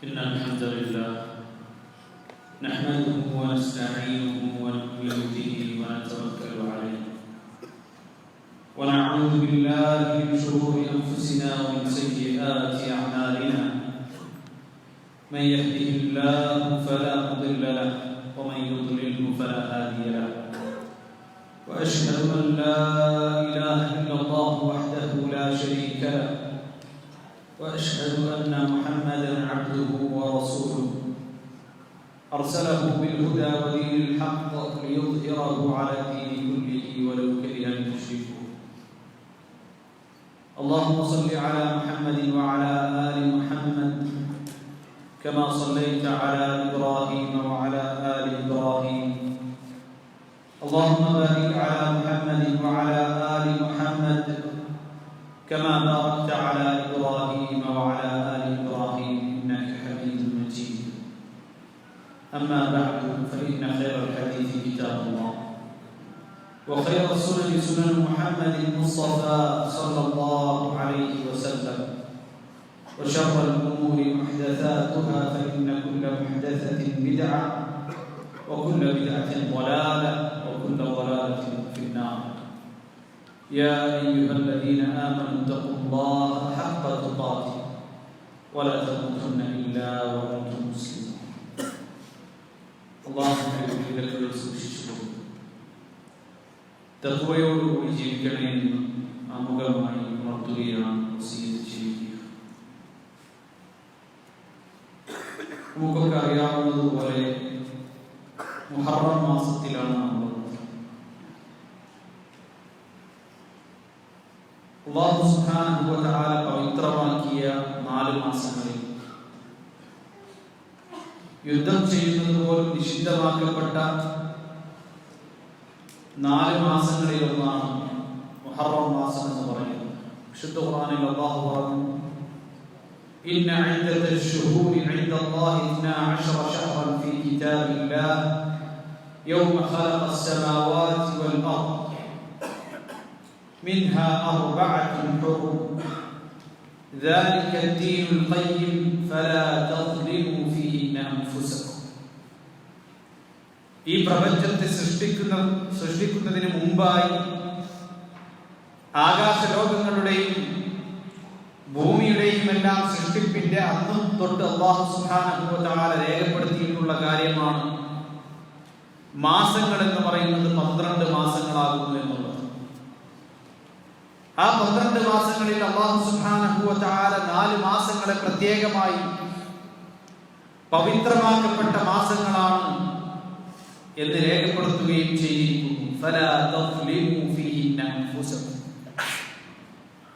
إن الحمد لله نحمده ونستعينه ونؤمن به ونتوكل عليه ونعوذ بالله من شرور أنفسنا ومن سيئات أعمالنا من يهده الله فلا مضل له ومن يضلله فلا هادي له وأشهد أن لا إله إلا الله وحده لا شريك له وأشهد أن محمدًا عبده ورسوله أرسله بالهدى ودين الحق ليظهره على الدين كله ولو كره المشركون اللهم صل على محمد وعلى آل محمد كما صليت على إبراهيم وعلى آل إبراهيم اللهم بارك على محمد وعلى آل محمد كما باركت على إبراهيم وعلى آل إبراهيم إنك حميد مجيد أما بعد فإن خير الحديث كتاب الله وخير السنن سنن محمد المصطفى صلى الله عليه وسلم وشر الأمور محدثاتها فإن كل محدثة بدعة وكل بدعة ضلالة وكل ضلالة في النار يا أيها الذين آمنوا اتقوا الله حق تقاته ولا تموتن إلا وأنتم مسلمون അള്ളാഹുവിനെ സൂക്ഷിച്ചു തഖ്വയോടുകൂടി ജീവിക്കണമെന്ന് ആമുഖമായി ഉണർത്തുകയാണ് വസിയത്ത് ചെയ്യുക. നമുക്കൊക്കെ അറിയാവുന്നതുപോലെ മുഹറം മാസത്തിലാണ് അല്ലാഹു സുബ്ഹാനഹു വ തആല പവിത്രമാക്കിയ 4 മാസങ്ങളിൽ യുദ്ധം ചെയ്യുന്നത് പോലും നിഷിദ്ധമാക്കപ്പെട്ട 4 മാസങ്ങളിൽ ഒന്നാണ് മുഹറം മാസം എന്ന് പറയുന്നത്. വിശുദ്ധ ഖുർആനിൽ അല്ലാഹു പറഞ്ഞു ഇന്ന ഇദ്ദത്തൽ ശുഹൂരി ഇൻദല്ലാഹി 12 ശഹ്റൻ ഫീ കിതാബില്ലാഹ് യൗമ ഖലഖസ് സമാവാതി വൽ അർദ് منها 4 حرم ذلك الدين القيم فلا تظلموا فيهن أنفسكم. ഈ പ്രപഞ്ചത്തെ സൃഷ്ടിക്കുന്നതിന് മുമ്പായി ആകാശലോകങ്ങളുടെയും ഭൂമിയുടെയും എല്ലാം സൃഷ്ടിപ്പിന്റെ അന്നും തൊട്ട് അല്ലാഹു സുബ്ഹാനഹു വ തആല രേഖപ്പെടുത്തിയിട്ടുള്ള കാര്യമാണ് മാസങ്ങൾ എന്ന് പറയുന്നത് 12 മാസങ്ങളാകുന്നു എന്നുള്ളത്. ആ 12 മാസങ്ങളിൽ അല്ലാഹു സുബ്ഹാനഹു വ തആല 4 മാസങ്ങളെ പ്രത്യേകമായി പവിത്രമാക്കപ്പെട്ട മാസങ്ങളാണ് എന്ന് രേഖപ്പെടുത്തുകയും ചെയ്തിരിക്കുന്നു. ഫലാ തസ്ലിമു ഫീഹിന്ന അൻഫുസകും.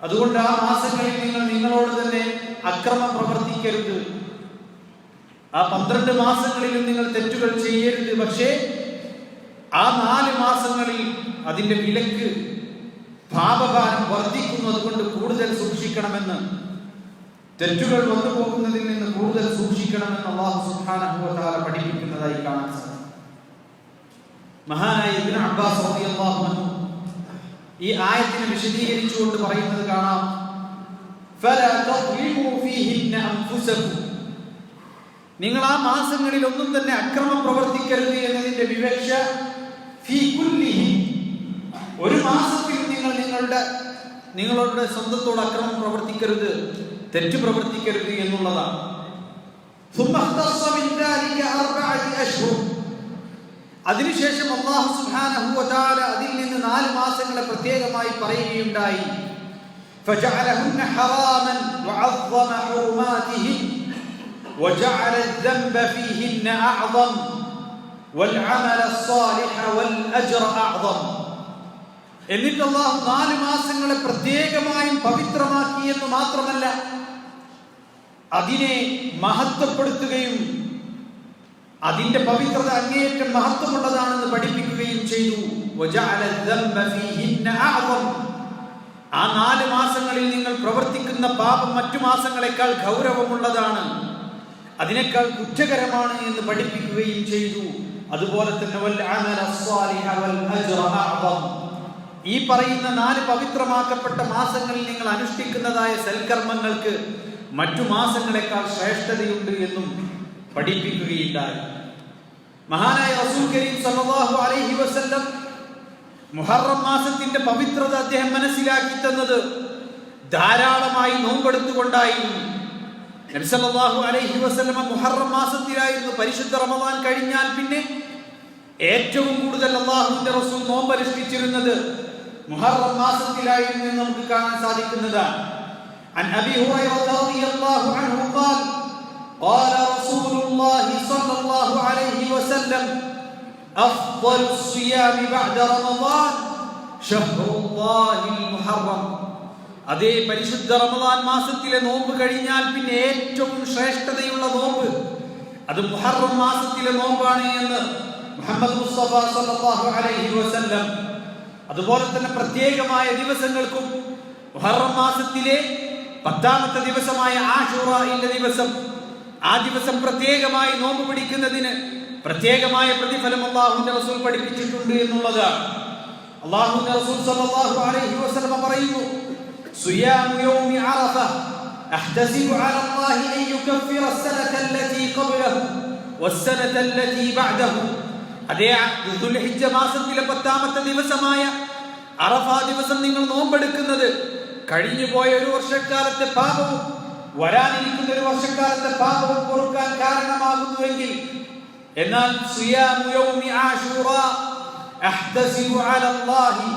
അതുകൊണ്ട് ആ മാസങ്ങളിൽ നിങ്ങൾ നിങ്ങളോട് തന്നെ അക്രമം പ്രവർത്തിക്കരുത്. ആ 12 മാസങ്ങളിലും നിങ്ങൾ തെറ്റുകൾ ചെയ്യരുത്. പക്ഷേ ആ 4 മാസങ്ങളിൽ അതിന്റെ വിലക്ക് പാപഭാരം വർദ്ധിക്കുന്നത് കൊണ്ട് കൂടുതൽ സൂക്ഷിക്കണമെന്ന്, തെറ്റുകൾ വന്നു പോകുന്നതിൽ നിന്ന് കൂടുതൽ സൂക്ഷിക്കണമെന്ന് അല്ലാഹു സുബ്ഹാനഹു വ തആല പഠിപ്പിക്കുന്നതായി കാണാൻ സാധിക്കും. മഹാനായ ഇബ്നു അബ്ബാസ് റളിയല്ലാഹു അൻഹു ഈ ആയത്തിനെ വിശദീകരിച്ചുകൊണ്ട് പറയുന്നത് കാണാം, ഫലാ തസ്ലിമു ഫീഹിന്ന അൻഫുസകും. നിങ്ങൾ ആ മാസങ്ങളിൽ ഒന്നും തന്നെ അക്രമം പ്രവർത്തിക്കരുത് എന്നതിന്റെ വിവക്ഷ ഫീ കുല്ലിഹി, ഒരു മാസത്തിൽ നിങ്ങളുടെ സ്വന്തത്തോട് അക്രമം പ്രവർത്തിക്കരുത്, തെറ്റ് പ്രവർത്തിക്കരുത് എന്നുള്ളതാണ്. അതിനുശേഷം അല്ലാഹു സുബ്ഹാനഹു വ തആല അതിൽ നിന്ന് 4 മാസങ്ങളെ പ്രത്യേകമായി പറയുകയുണ്ടായി. فجعلهن حراما وعظم حرماتهن وجعل الذنب فيهن أعظم والعمل الصالح والأجر أعظم. എന്നിട്ട് അല്ലാഹു 4 മാസങ്ങളെ പ്രത്യേകമായും പവിത്രമാക്കി എന്ന് മാത്രമല്ല, അതിനെ മഹത്വപ്പെടുത്തുകയും അതിന്റെ പവിത്രത അങ്ങേയറ്റം മഹത്വമുള്ളതാണെന്ന് പഠിപ്പിക്കുകയും ചെയ്തു. ആ 4 മാസങ്ങളിൽ നിങ്ങൾ പ്രവർത്തിക്കുന്ന പാപം മറ്റു മാസങ്ങളെക്കാൾ ഗൗരവമുള്ളതാണ്, അതിനേക്കാൾ കുറ്റകരമാണ് എന്ന് പഠിപ്പിക്കുകയും ചെയ്തു. അതുപോലെ തന്നെ ഈ പറയുന്ന 4 പവിത്രമാക്കപ്പെട്ട മാസങ്ങളിൽ നിങ്ങൾ അനുഷ്ഠിക്കുന്നതായ സൽക്കർമ്മങ്ങൾക്ക് മറ്റു മാസങ്ങളെക്കാൾ ശ്രേഷ്ഠതയുണ്ട് എന്നും പഠിപ്പിക്കുകയുണ്ടായി. മഹാനായ റസൂൽ കരീം സല്ലല്ലാഹു അലൈഹി വസല്ലം മുഹറം മാസത്തിന്റെ പവിത്രത അദ്ദേഹം മനസ്സിലാക്കി തന്നത് ധാരാളമായി നോമ്പെടുത്തുകൊണ്ടായിരുന്നു. നബി സല്ലല്ലാഹു അലൈഹി വസല്ലം മുഹറം മാസത്തിലായിരുന്നു പരിശുദ്ധ റമദാൻ കഴിഞ്ഞാൽ പിന്നെ ഏറ്റവും കൂടുതൽ അല്ലാഹുവിന്റെ റസൂൽ നോമ്പ് അനുഷ്ഠിച്ചിരുന്നത് മുഹറം മാസത്തിലായിരുന്നു എന്ന് നമുക്ക് കാണാൻ സാധിക്കുന്നതാണ്. عن أبي هريرة رضي الله عنه قال قال رسول الله صلى الله عليه وسلم أفضل الصيام بعد رمضان شهر الله المحرم. അതേ പരിശുദ്ധ റമദാൻ മാസത്തിലെ നോമ്പ് കഴിഞ്ഞാൽ പിന്നെ ഏറ്റവും ശ്രേഷ്ഠതയുള്ള നോമ്പ് അത് മുഹറം മാസത്തിലെ നോമ്പാണ് എന്ന് മുഹമ്മദ് മുസ്തഫ സല്ലല്ലാഹു അലൈഹി വസല്ലം. അതുപോലെ തന്നെ പ്രത്യേകമായ ദിവസങ്ങൾക്കും മുഹറം മാസത്തിലെ 10ാമത്തെ ദിവസമായ ആശൂറയുടെ ദിവസം, ആ ദിവസം പ്രത്യേകമായി നോമ്പ് പിടിക്കുന്നതിന് പ്രത്യേകമായ പ്രതിഫലം അല്ലാഹുവിന്റെ റസൂൽ പഠിപ്പിച്ചിട്ടുണ്ട് എന്നുള്ളതാണ്. അല്ലാഹുവിന്റെ റസൂൽ സല്ലല്ലാഹു അലൈഹി വസല്ലം പറയുന്നു, സിയാമു യൗമി അറഫ അഹ്തസിബു അല അല്ലാഹി അൻ യുകഫിറ അസ്സനത അല്ലതി ഖബ്ലഹു വസ്സനത അല്ലതി ബഅദഹു. അതേ ദുൽഹിജ്ജ മാസത്തിലെ 10ാമത്തെ ദിവസമായ അറഫ ദിവസം നിങ്ങൾ നോമ്പെടുക്കുന്നത് കഴിഞ്ഞുപോയ ഒരു വർഷക്കാലത്തെ പാപവും വരാനിരിക്കുന്ന ഒരു വർഷക്കാലത്തെ പാപവും പൊറുക്കാൻ കാരണമാകുന്നുവെങ്കിൽ, എന്നാൽ സിയാമു യൗമി ആശൂറ അഹ്തസിബു അല അല്ലാഹി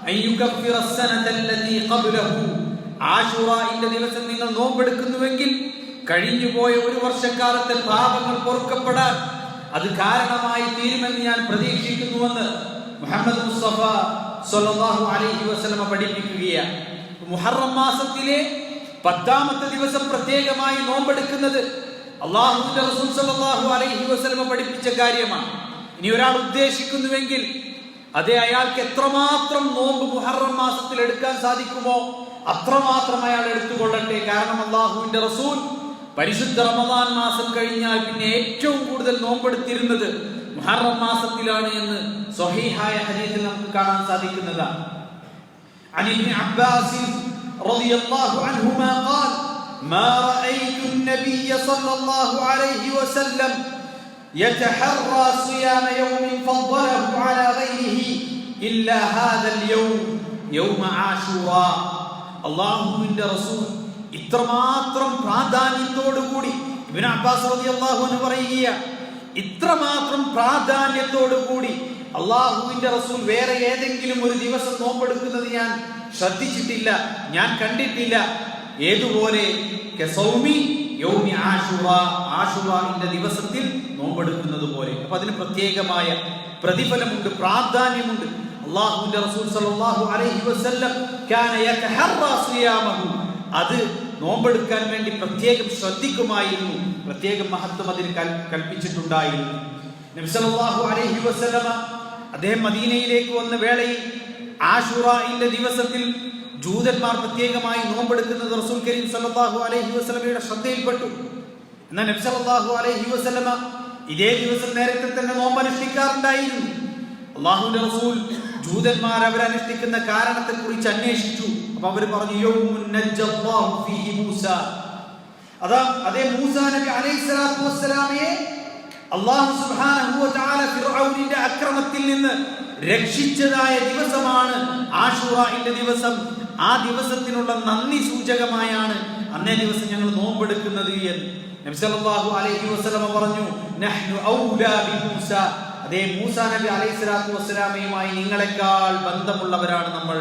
അൻ യുകഫിറ അസ്സനത അല്ലതി ഖബ്ലഹു. ആശൂറയുടെ ദിവസം നിങ്ങൾ നോമ്പെടുക്കുന്നുവെങ്കിൽ കഴിഞ്ഞുപോയ ഒരു വർഷക്കാലത്തെ പാപങ്ങൾ പൊറുക്കപ്പെടാൻ അത് കാരണമായി തീരുമെന്ന് ഞാൻ പ്രതീക്ഷിക്കുന്നുവെന്ന് മുഹമ്മദ് മുസ്തഫ സല്ലല്ലാഹു അലൈഹി വസല്ലം പഠിപ്പിക്കുകയാണ്. മുഹറം മാസത്തിലെ 10ാമത്തെ ദിവസം പ്രത്യേകമായി നോമ്പെടുക്കുന്നത് അല്ലാഹുവിന്റെ റസൂൽ സല്ലല്ലാഹു അലൈഹി വസല്ലം പഠിപ്പിച്ച കാര്യമാണ്. ഇനി ഒരാൾ ഉദ്ദേശിക്കുന്നുവെങ്കിൽ അതേ അയാൾക്ക് എത്രമാത്രം നോമ്പ് മുഹറം മാസത്തിൽ എടുക്കാൻ സാധിക്കുമോ അത്രമാത്രം അയാൾ എടുത്തുകൊള്ളട്ടെ. കാരണം അല്ലാഹുവിന്റെ റസൂൽ പരിശുദ്ധ റമദാൻ മാസം കഴിഞ്ഞാൽ പിന്നെ ഏറ്റവും കൂടുതൽ നോമ്പെടുത്തിരുന്നത് മുഹറം മാസത്തിലാണ് എന്ന് സ്വഹീഹായ ഹദീസിൽ നമുക്ക് കാണാൻ സാധിക്കുന്നതാണ്. عن ابن عباس رضي الله عنهما قال ما رأيت النبي صلى الله عليه وسلم يتحرى صيام يوم فضله على غيره إلا هذا اليوم يوم عاشوراء. അല്ലാഹുവിന്റെ റസൂൽ ഇത്രമാത്രം പ്രാധാന്യത്തോടുകൂടി ഇബ്നു അബ്ബാസ് റളിയല്ലാഹു അൻഹു പറയുകയാണ്, ഇത്രമാത്രം പ്രാധാന്യത്തോടുകൂടി അല്ലാഹുവിന്റെ റസൂൽ വേറെ ഏതെങ്കിലും ഒരു ദിവസം നോമ്പെടുക്കുന്നത് ഞാൻ ശ്രദ്ധിച്ചിട്ടില്ല, ഞാൻ കണ്ടിട്ടില്ല. ഏതുപോലെ കസൗമി യൗമി ആശൂറ, ആശൂറയുടെ ദിവസത്തിൽ നോമ്പെടുക്കുന്നത് പോലെ. അപ്പൊ അതിന് പ്രത്യേകമായ പ്രതിഫലമുണ്ട്, പ്രാധാന്യമുണ്ട്. അല്ലാഹുവിന്റെ റസൂൽ സല്ലല്ലാഹു അലൈഹി വസല്ലം കാന യതഹറ സിയാമഹു, അത് നോമ്പെടുക്കാൻ വേണ്ടി പ്രത്യേകം ശ്രദ്ധിക്കുമായിരുന്നു, പ്രത്യേകം മഹത്വം അതിന് കൽപ്പിച്ചിട്ടുണ്ടായിരുന്നു. നബി സല്ലല്ലാഹു അലൈഹി വസല്ലം അദ്ദേഹം മദീനയിലേക്ക് വന്ന വേളയിൽ ആശൂറയുടെ ദിവസത്തിൽ ജൂതന്മാർ പ്രത്യേകമായി നോമ്പെടുക്കുന്നത് റസൂൽ കരീം സല്ലല്ലാഹു അലൈഹി വസല്ലമയുടെ ശ്രദ്ധയിൽപ്പെട്ടു. എന്നാൽ നബി സല്ലല്ലാഹു അലൈഹി വസല്ലമ ഇതേ ദിവസം നേരത്തെ തന്നെ നോമ്പ് അനുഷ്ഠിക്കാറുണ്ടായിരുന്നു. അല്ലാഹുവിന്റെ റസൂൽ ജൂതന്മാർ അവരനുഷ്ഠിക്കുന്ന കാരണത്തെ കുറിച്ച് അന്വേഷിച്ചു. അപ്പൊ അവർ പറഞ്ഞു, യൗമുൻ നജ്ജല്ലാഹു ഫീഹി മൂസ. അതേ മൂസാ നബി അലൈഹിസ്സലാത്തു വസ്സലാമയെ അല്ലാഹു സുബ്ഹാനഹു വ തആല ഫിർഔനിന്റെ അക്രമത്തിൽ നിന്ന് രക്ഷിച്ചതായ ദിവസമാണ് ആശൂറയുടെ ദിവസം. ആ ദിവസത്തിനുള്ള നന്ദി സൂചകമായാണ് അന്നേ ദിവസം ഞങ്ങൾ നോമ്പെടുക്കുന്നത് എന്ന് നബി സല്ലല്ലാഹു അലൈഹി വസല്ലം പറഞ്ഞു, നഹ്നു ഔലാ ബി മൂസ. അതേ മൂസാ നബി അലൈഹിസ്സലാത്തു വസ്സലാമയുമായി നിങ്ങളെക്കാൾ ബന്ധമുള്ളവരാണ് നമ്മൾ.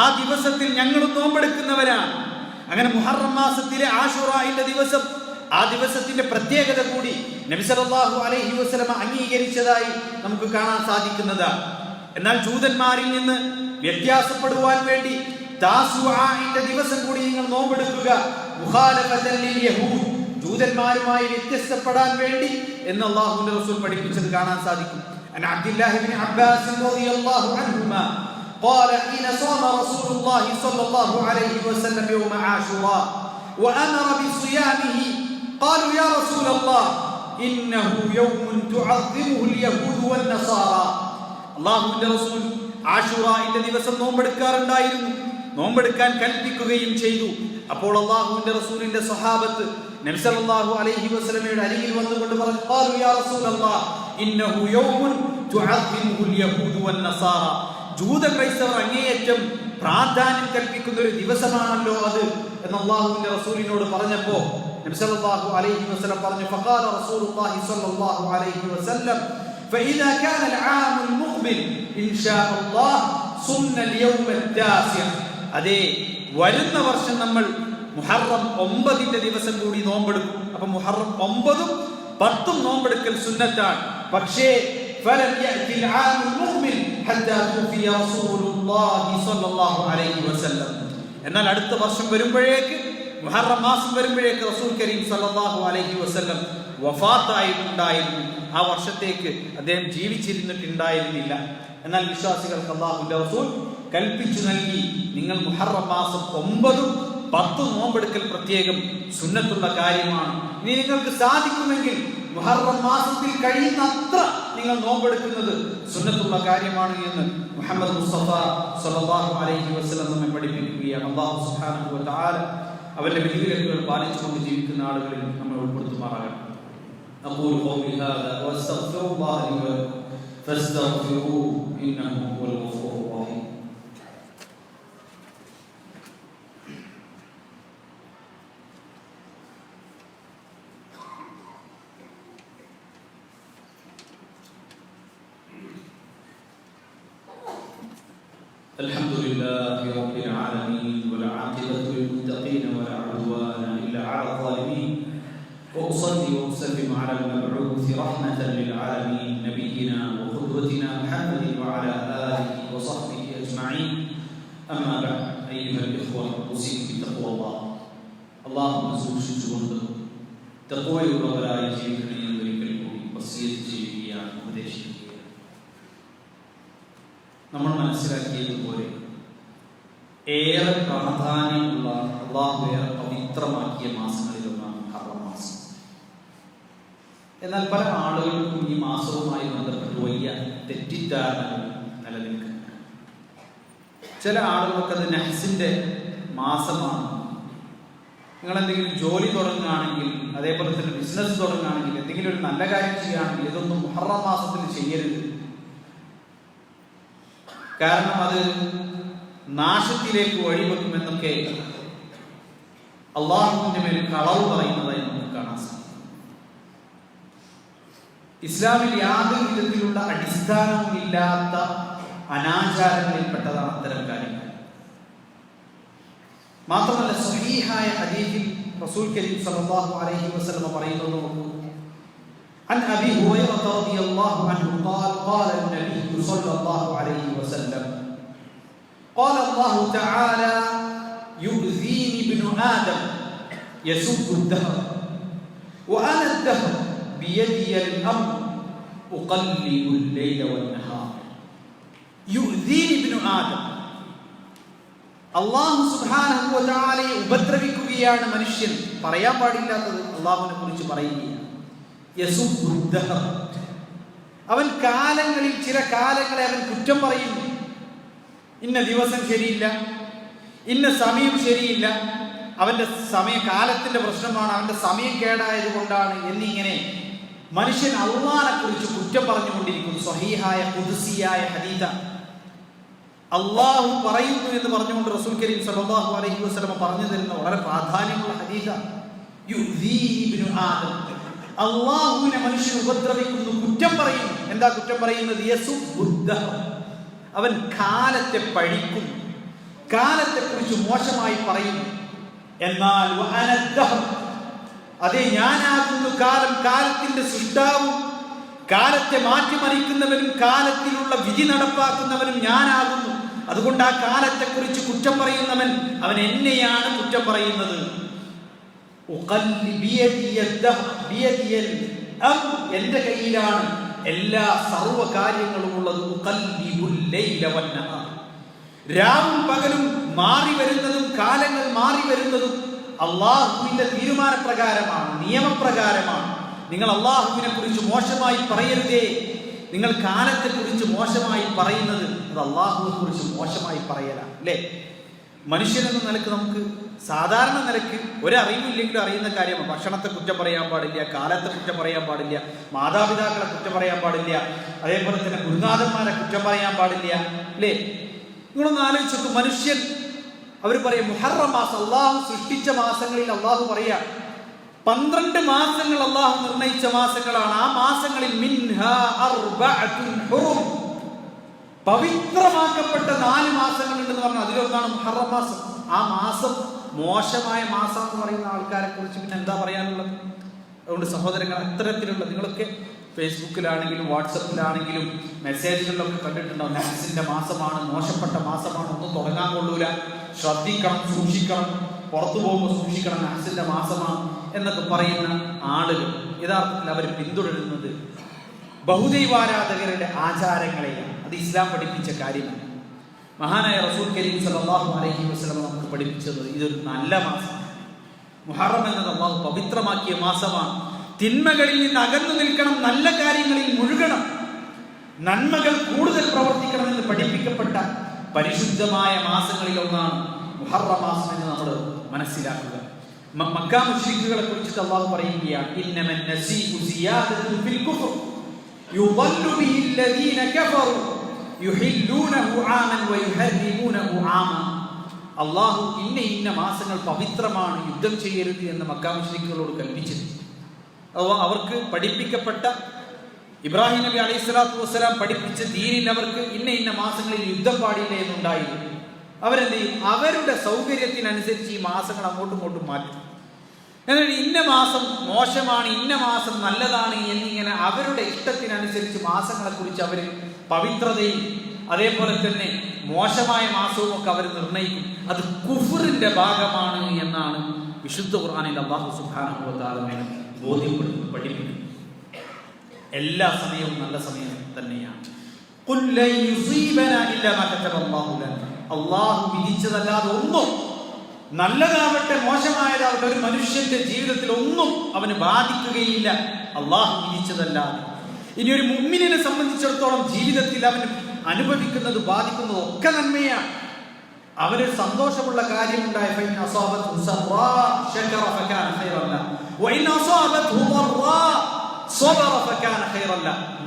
ആ ദിവസത്തിൽ ഞങ്ങളും നോമ്പെടുക്കുന്നവരാണ്. അങ്ങനെ മുഹറം മാസത്തിലെ ആശൂറയുടെ ദിവസം, ആ ദിവസത്തിന്റെ പ്രത്യേകത കൂടി നബി സല്ലല്ലാഹു അലൈഹി വസല്ലം അംഗീകരിച്ചതായി നമുക്ക് കാണാൻ സാധിക്കുന്നതാണ്. എന്നാൽ ജൂതന്മാരിൽ നിന്ന് വ്യത്യാസപ്പെടുവാൻ വേണ്ടി താസുആയുടെ ദിവസം കൂടി നിങ്ങൾ നോമ്പെടുക്കുക, മുഖാലഫതൻ ലിൽ യഹൂദ്, ജൂതന്മാരുമായി വ്യത്യസ്തപ്പെടാൻ വേണ്ടി എന്ന് അല്ലാഹുവിന്റെ റസൂൽ പഠിപ്പിച്ചത് കാണാൻ സാധിക്കും. അൻ അബ്ദുല്ലാഹി ഇബ്നു അബ്ബാസ് റളിയല്ലാഹു അൻഹുമാ قال حين صام رسول الله صلى الله عليه وسلم يوم عاشوراء وأمر بصيامه قالوا يا رسول الله إنه يوم تعظمه اليهود والنصارى. അല്ലാഹുവിന്റെ റസൂൽ ആശൂറയുടെ ദിവസം നോമ്പെടുക്കാറുണ്ടായിരുന്നു, നോമ്പെടുക്കാൻ കൽപ്പിക്കുകയും ചെയ്തു. അപ്പോൾ അല്ലാഹുവിന്റെ റസൂലിന്റെ സ്വഹാബത്ത് നബി സല്ലല്ലാഹു അലൈഹി വസല്ലമയുടെ അരികിൽ വന്നുകൊണ്ട് പറഞ്ഞു, ഖാലു യാ റസൂലല്ലാഹ് ഇന്നഹു യൗമുൻ തുഅദ്ദിമുൽ യഹൂദു വൻ നസാറ. ജൂത ക്രൈസ്തവർ അങ്ങേയറ്റം പ്രാധാന്യം കൽപ്പിക്കുന്ന ഒരു ദിവസമാണല്ലോ അത് എന്ന് അല്ലാഹുവിന്റെ റസൂലിനോട് പറഞ്ഞപ്പോൾ നബി സല്ലല്ലാഹു അലൈഹി വസല്ലം പറഞ്ഞു, ഫഖാല റസൂലുള്ളാഹി സ്വല്ലല്ലാഹു അലൈഹി വസല്ലം فإذا كان العام المقبل إن شاء الله صمنا اليوم التاسع. അതേ, വരുന്ന വർഷം നമ്മൾ മുഹറം 9 ദിവസം കൂടി നോമ്പെടുക്കും. അപ്പൊ മുഹറം 9ഉം 10ഉം നോമ്പെടുക്കൽ സുന്നത്താണ്. പക്ഷേ فلم يأتي العام المقبل حتى توفي رسول الله صلى الله عليه وسلم. എന്നാൽ അടുത്ത വർഷം വരുമ്പോഴേക്ക്, മുഹറം മാസം വരുമ്പോഴേക്ക് റസൂൽ കരീം സല്ലല്ലാഹു അലൈഹി വസല്ലം വഫാത്തായിട്ടുണ്ടായിരുന്നു. ആ വർഷത്തേക്ക് അദ്ദേഹം ജീവിച്ചിരുന്നിട്ടുണ്ടായിരുന്നില്ല. എന്നാൽ വിശ്വാസികൾക്ക് അല്ലാഹുവിന്റെ റസൂൽ കൽപ്പിച്ചു നൽകി, നിങ്ങൾ മുഹറം മാസം 9ഉം 10ഉം നോമ്പെടുക്കൽ പ്രത്യേകം സുന്നത്തുള്ള കാര്യമാണ്. ഇനി നിങ്ങൾക്ക് സാധിക്കുമെങ്കിൽ മുഹറം മാസത്തിൽ കഴിയുന്നത്ര നിങ്ങൾ നോമ്പെടുക്കുന്നത് സുന്നത്തുള്ള കാര്യമാണ് എന്ന് മുഹമ്മദ് മുസ്തഫ സ്വല്ലല്ലാഹു അലൈഹി വസല്ലം നമ്മെ പഠിപ്പിക്കുകയാണ്. അല്ലാഹു സുബ്ഹാനഹു വ തആല അവന്റെ വിധിവിലക്കുകൾ പാലിച്ചുകൊണ്ട് ജീവിക്കുന്ന ആളുകളിൽ നമ്മെ ഉൾപ്പെടുത്തുമാറാകട്ടെ. أقول قولي هذا وأستغفر الله لي ولكم فاستغفروه إنه هو الغفور الرحيم. الحمد لله رب العالمين والعاقبة للمتقين ولا عدوان إلا على الظالمين. وأصلي وأسلم على المبعوث رحمة للعالمين نبينا وقدوتنا محمد وعلى آله وصحبه أجمعين. أما بعد أيها الإخوة أوصيكم بتقوى الله. اللهم സൂക്ഷിച്ചുകൊണ്ട് തഖ്വയുള്ളവരായി ജീവിക്കണമെന്ന് ഒരിക്കൽ കൂടി വസിയത്ത് ചെയ്യുകയാണ്, ഉപദേശിക്കുകയാണ്. നമ്മൾ മനസ്സിലാക്കിയതുപോലെ ഏറെ പ്രാധാന്യമുള്ള, അല്ലാഹു ഏറെ പവിത്രമാക്കിയ മാസങ്ങളിലൊന്നാണ് മുഹറം മാസം. എന്നാൽ പല ആളുകൾക്കും ഈ മാസവുമായി ബന്ധപ്പെട്ട് വലിയ തെറ്റിദ്ധാരണകൾ നിലനിൽക്കുന്നു. ചില ആളുകൾക്ക് അത് നഹ്സിന്റെ മാസമാണ്. നിങ്ങൾ എന്തെങ്കിലും ജോലി തുടങ്ങുകയാണെങ്കിൽ, അതേപോലെ തന്നെ ബിസിനസ് തുടങ്ങുകയാണെങ്കിൽ, എന്തെങ്കിലും ഒരു നല്ല കാര്യം ചെയ്യുകയാണെങ്കിൽ ഇതൊന്നും മുഹറം മാസത്തിൽ ചെയ്യരുത്. കാരണം അത് നാശത്തിലേക്ക് വഴിവെക്കുമെന്നൊക്കെ അള്ളാഹുവിന്റെ മേൽ കളവ് പറയുന്നതായി നമുക്ക് കാണാൻ സാധിക്കും. ഇസ്ലാമിൽ യാതൊരു വിധത്തിലുള്ള അടിസ്ഥാനവും ഇല്ലാത്ത അനാചാരങ്ങളിൽപ്പെട്ടതാണ് അത്തരം കാര്യങ്ങൾ. മാത്രമല്ല, സ്വഹീഹായ ഹദീസിൽ റസൂൽ കരീം സല്ലല്ലാഹു അലൈഹി വസല്ലം പറയുന്നത് നോക്കൂ. عن أبي هريرة رضي الله عنه قال قال النبي صلى الله عليه وسلم قال الله تعالى يؤذيني ابن آدم يسب الدهر وأنا الدهر بيدي الأمر أقلب الليل والنهار. يؤذيني ابن آدم. അള്ളാഹു സുബ്ഹാനഹു വ തആലയെ ഉപദ്രവിക്കുകയാണ് മനുഷ്യൻ. പറയാൻ പാടില്ലാത്തത് അള്ളാഹുവിനെ കുറിച്ച് പറയുകയാണ്. അവൻ കാലങ്ങളിൽ ചില കാലങ്ങളെ അവൻ കുറ്റം പറയുന്നു. ഇന്ന ദിവസം ശരിയില്ല, ഇന്ന സമയം ശരിയില്ല, അവന്റെ സമയകാലത്തിന്റെ പ്രശ്നമാണ്, അവന്റെ സമയം കേടായത് കൊണ്ടാണ് എന്നിങ്ങനെ മനുഷ്യൻ അള്ളാഹിനെ കുറിച്ച് കുറ്റം പറഞ്ഞുകൊണ്ടിരിക്കുന്നു. സ്വഹീഹായ ഖുദ്സിയായ ഹദീഥ അള്ളാഹു പറയുന്നു എന്ന് പറഞ്ഞുകൊണ്ട് റസൂൽ കരീം സല്ലല്ലാഹു അലൈഹി വസല്ലം പറഞ്ഞു തരുന്ന വളരെ പ്രാധാന്യമുള്ള ഹദീഥ. യുഅ്ദീനി ഇബ്നു ആദം. അള്ളാഹുവിനെ മനുഷ്യൻ ഉപദ്രവിക്കുന്നു, കുറ്റം പറയുന്നു. എന്താ കുറ്റം പറയുന്നത്? യസുബ്ബുദ്ദഹർ. അവൻ കാലത്തെ പഴിക്കുന്നു, കാലത്തെ കുറിച്ച് മോശമായി പറയുന്നു. എന്നാൽ വഅനദ്ദഹർ, അതെ ഞാനാകുന്നു കാലം, കാലത്തിന്റെ സൃഷ്ടാവും കാലത്തെ മാറ്റിമറിക്കുന്നവനും കാലത്തിലുള്ള വിധി നടപ്പാക്കുന്നവനും ഞാനാകുന്നു. അതുകൊണ്ട് ആ കാലത്തെ കുറിച്ച് കുറ്റം പറയുന്നവൻ അവൻ എന്നെയാണ് കുറ്റം പറയുന്നത്. എന്റെ കയ്യിലാണ് എല്ലാ സർവ്വ കാര്യങ്ങളും ഉള്ളത്. രാവും പകലും മാറി വരുന്നതും കാലങ്ങൾ മാറി വരുന്നതും അള്ളാഹുവിന്റെ തീരുമാനപ്രകാരമാണ്, നിയമപ്രകാരമാണ്. നിങ്ങൾ അള്ളാഹുവിനെ കുറിച്ച് മോശമായി പറയരുതേ. നിങ്ങൾ കാലത്തെ കുറിച്ച് മോശമായി പറയുന്നത് അത് അള്ളാഹുവിനെ കുറിച്ച് മോശമായി പറയലാണ്, അല്ലേ? മനുഷ്യനെന്ന നിലക്ക് നമുക്ക് സാധാരണ നിലയ്ക്ക് ഒരറിവില്ലെങ്കിലും അറിയുന്ന കാര്യമാണ്. ഭക്ഷണത്തെ കുറ്റം പറയാൻ പാടില്ല, കാലത്തെ കുറ്റം പറയാൻ പാടില്ല, മാതാപിതാക്കളെ കുറ്റം പറയാൻ പാടില്ല, അതേപോലെ തന്നെ ഗുരുനാഥന്മാരെ കുറ്റം പറയാൻ പാടില്ല, അല്ലേ? നിങ്ങളൊന്ന് ആലോചിച്ചു. മനുഷ്യൻ അവർ പറയും മുഹറം മാസം അള്ളാഹു സൃഷ്ടിച്ച മാസങ്ങളിൽ അള്ളാഹു പറയാ 12 മാസങ്ങൾ അള്ളാഹു നിർണയിച്ച മാസങ്ങളാണ്. ആ മാസങ്ങളിൽ മിൻഹാ അർബഅത്തുൻ ഹുറും, പവിത്രമാക്കപ്പെട്ട 4 മാസങ്ങളുണ്ടെന്ന് പറഞ്ഞാൽ അതിലൊന്നാണ് മുഹറം മാസം. ആ മാസം മോശമായ മാസം എന്ന് പറയുന്ന ആൾക്കാരെ കുറിച്ച് പിന്നെ എന്താ പറയാനുള്ളത്? അതുകൊണ്ട് സഹോദരങ്ങൾ, അത്തരത്തിലുള്ള നിങ്ങളൊക്കെ ഫേസ്ബുക്കിലാണെങ്കിലും വാട്സപ്പിലാണെങ്കിലും മെസ്സേജുകളിലൊക്കെ കണ്ടിട്ടുണ്ടാവും, നഹ്സിന്റെ മാസമാണ്, മോശപ്പെട്ട മാസമാണ്, ഒന്നും തുടങ്ങാൻ കൊള്ളൂല, ശ്രദ്ധിക്കണം, സൂക്ഷിക്കണം, പുറത്തു പോകുമ്പോൾ സൂക്ഷിക്കണം, നഹ്സിന്റെ മാസമാണ് എന്നൊക്കെ പറയുന്ന ആളുകൾ യഥാർത്ഥത്തിൽ അവർ പിന്തുടരുന്നത് ബഹുദൈവാരാധകരുടെ ആചാരങ്ങളെയാണ്. അത് ഇസ്ലാം പഠിപ്പിച്ച കാര്യമാണ്. മഹാനായ റസൂൽ കരീം സല്ലല്ലാഹു അലൈഹി വസല്ലം നമുക്ക് പഠിപ്പിച്ചത് ഇതൊരു നല്ല മാസം. മുഹറം എന്നത് അല്ലാഹു പവിത്രമാക്കിയ മാസമാണ്. തിന്മകളിൽ നിന്ന് അകന്നു നിൽക്കണം, നല്ല കാര്യങ്ങളിൽ മുഴുകണം, നന്മകൾ കൂടുതൽ പ്രവർത്തിക്കണമെന്ന് പഠിപ്പിക്കപ്പെട്ട പരിശുദ്ധമായ മാസങ്ങളിൽ ഒന്നാണ് മുഹറം മാസം എന്ന് നമ്മൾ മനസ്സിലാക്കുക. മക്ക മുശ്രിക്കുകളെ കുറിച്ച് അല്ലാഹു പറയുകയാണ്, ഇന്നമൻ നസീഉ സിയാദത്തുൻ ഫിൽ കുഫർ യുദല്ലു ബിഹില്ലദീന കഫറു യുഹില്ലൂനഹു ആമൻ വയുഹർരിമൂനഹു ആമ. അല്ലാഹു ഇന്ന മാസങ്ങൾ പവിത്രമാണ്, യുദ്ധം ചെയ്യരുത് എന്ന് മക്ക മുശ്രിക്കുകളോട് കൽപ്പിച്ചത്. അവർക്ക് പഠിപ്പിക്കപ്പെട്ട ഇബ്രാഹിം നബി അലൈഹി സ്വലാത്തു വസ്സലാം പഠിപ്പിച്ച ദീനിൽ അവർക്ക് ഇന്ന മാസങ്ങളിൽ യുദ്ധം പാടില്ല എന്നുണ്ടായിരുന്നു. അവരെന്ത് ചെയ്യും? അവരുടെ സൗകര്യത്തിനനുസരിച്ച് ഈ മാസങ്ങൾ അങ്ങോട്ടും ഇങ്ങോട്ടും മാറ്റും. എന്നാൽ ഇന്ന മാസം മോശമാണ്, ഇന്ന മാസം നല്ലതാണ് എന്നിങ്ങനെ അവരുടെ ഇഷ്ടത്തിനനുസരിച്ച് മാസങ്ങളെ കുറിച്ച് അവർ പവിത്രതയും അതേപോലെ തന്നെ മോശമായ മാസവും ഒക്കെ അവർ നിർണയിക്കും. അത് കുഫറിന്റെ ഭാഗമാണ് എന്നാണ് വിശുദ്ധ ഖുർആനിൽ അല്ലാഹു സുബ്ഹാനഹു വ തആല ബോധ്യപ്പെടുത്തുന്നു, പഠിപ്പിക്കുന്നു. എല്ലാ സമയവും നല്ല സമയം തന്നെയാണ്. ഖുൽ ലൻ യുസീബനാ ഇല്ലാ മാ കതബല്ലാഹു ലനാ. അല്ലാഹു വിധിച്ചതല്ലാതെ ഒന്നും, നല്ലതാവട്ടെ മോശമായതാവട്ടെ, ഒരു മനുഷ്യന്റെ ജീവിതത്തിൽ ഒന്നും അവന് ബാധിക്കുകയില്ല അല്ലാഹു വിധിച്ചതല്ലാതെ. ഇനി ഒരു മുഅ്മിനിനെ സംബന്ധിച്ചിടത്തോളം ജീവിതത്തിൽ അവന് അനുഭവിക്കുന്നത് ബാധിക്കുന്നത് ഒക്കെ നന്മയാണ്. അവന് സന്തോഷമുള്ള കാര്യമുണ്ടായ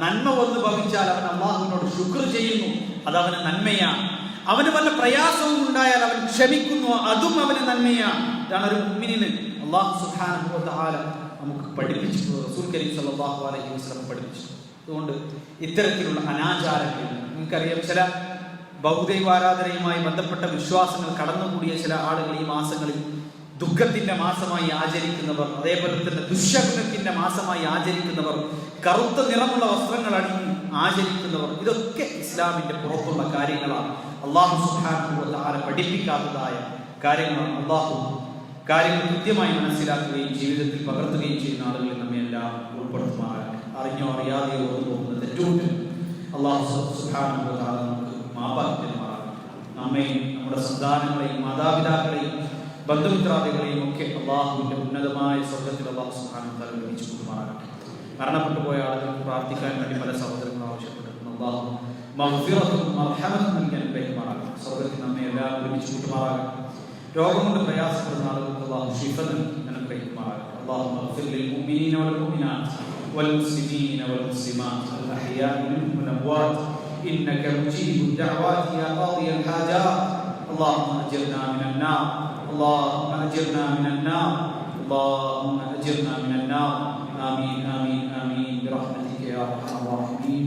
നന്മ വന്ന് ഭവിച്ചാൽ അവൻ അല്ലാഹുവിനോട് ശുക്ർ ചെയ്യുന്നു, അത് അവന് നന്മയാണ്. അവന് വല്ല പ്രയാസവും ഉണ്ടായാൽ അവൻ ക്ഷമിക്കുന്നു, അതും അവന് നന്മയാണ്. ഇതാണ് ഒരു മുഅ്മിനിന് അല്ലാഹു സുബ്ഹാനഹു വ തആല നമുക്ക് പഠിപ്പിച്ചു, റസൂൽ കരീം സല്ലല്ലാഹു അലൈഹി വസല്ലം പഠിപ്പിച്ചു. അതുകൊണ്ട് ഇത്തരത്തിലുള്ള അനാചാരങ്ങൾ, നിങ്ങൾക്കറിയാം, ചില ബഹുദൈവാരാധനയുമായി ബന്ധപ്പെട്ട വിശ്വാസങ്ങൾ കടന്നുകൂടിയ ചില ആളുകൾ ഈ മാസങ്ങളിൽ ദുഃഖത്തിന്റെ മാസമായി ആചരിക്കുന്നവർ, അതേപോലെ തന്നെ ദുശ്ശകുനത്തിന്റെ മാസമായി ആചരിക്കുന്നവർ, കറുത്ത നിറമുള്ള വസ്ത്രങ്ങൾ അണിഞ്ഞ് ആചരിക്കുന്നവർ, ഇതൊക്കെ ഇസ്ലാമിന്റെ പുറത്തുള്ള കാര്യങ്ങളാണ്. അല്ലാഹു സുബ്ഹാനഹു വ തആല പഠിപ്പിക്കാത്തതായ കാര്യങ്ങളാണ്. അല്ലാഹു കാര്യങ്ങൾ കൃത്യമായി മനസ്സിലാക്കുകയും ജീവിതത്തിൽ പകർത്തുകയും ചെയ്യുന്ന ആളുകളിൽ നമ്മെ എല്ലാം ഉൾപ്പെടുത്തുമാറാകട്ടെ. അറിഞ്ഞോ അറിയാതെയോ പോകുന്ന തെറ്റുണ്ട് അല്ലാഹു സുബ്ഹാനഹു വ തആല നമുക്ക് മാപ്പാക്കി തരുമാറാകട്ടെ. നമ്മെയും നമ്മുടെ സന്താനങ്ങളെയും മാതാപിതാക്കളെയും ബന്ധുമിത്രാദികളെയും ഒക്കെ അല്ലാഹുവിന്റെ ഉന്നതമായ സ്വർഗ്ഗത്തിൽ അല്ലാഹു സുബ്ഹാനഹു വ തആല വിളിച്ചു കൊണ്ടുമാറാകട്ടെ. മരണപ്പെട്ടു പോയ ആളുകൾക്ക് പ്രാർത്ഥിക്കാൻ വേണ്ടി പല സഹോദരങ്ങളും ആവശ്യപ്പെട്ടിട്ടുണ്ട്. അല്ലാഹു മഗ്ഫിറത്തും മർഹമത്തും നൽകാൻ പെരുമാറാകട്ടെ. സ്വർഗ്ഗത്തിൽ നമ്മെ എല്ലാം വിളിച്ചു കൊണ്ടുമാറാകട്ടെ. രോഗം കൊണ്ട് പ്രയാസപ്പെടുന്ന ആളുകൾക്ക് അല്ലാഹു ശിഫ നൽകുമാറാകട്ടെ. അല്ലാഹു മഗ്ഫിർ ലിൽ മുഅ്മിനീന വൽ മുഅ്മിനാത്ത് വൽ മുസ്ലിമീന വൽ മുസ്ലിമാത്ത് വൽ അഹ്യാഇ മിൻഹും വൽ അംവാത് ഇന്നക മുജീബു ദഅവാതി യാ ഖാദിയൽ ഹാജാത്. اللهم أجرنا من النار، اللهم أجرنا من النار، اللهم أجرنا من النار. آمين آمين آمين برحمتك يا أرحم الراحمين.